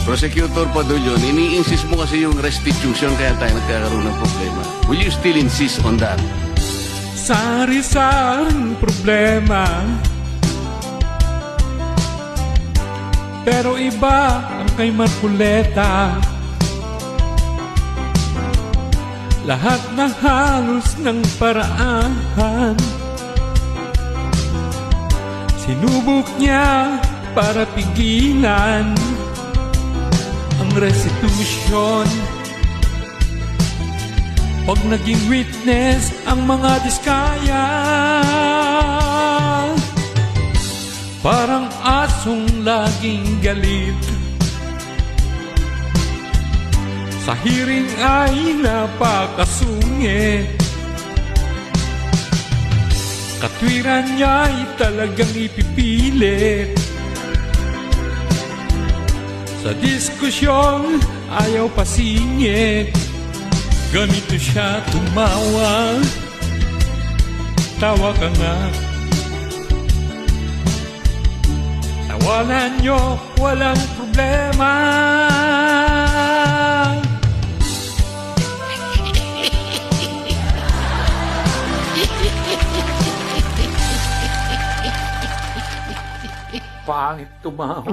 Prosecutor Padulyon, ini-insist mo kasi yung restitution kaya tayo nagkakaroon ng problema. Will you still insist on that? Sari-saring problema, pero iba ang kay Marcoleta. Lahat na halos ng paraan sinubok niya para pigilan ang restitution. Pag naging witness ang mga diskaya, parang asong laging galit. Sa hearing ay napakasungit. Katwiran niya'y talagang ipipilit. Sa diskusyon ayaw pasingit. Ganito siya tumawa. Tawa ka nga. Tawanan niyo, walang problema. Pangit tumawa.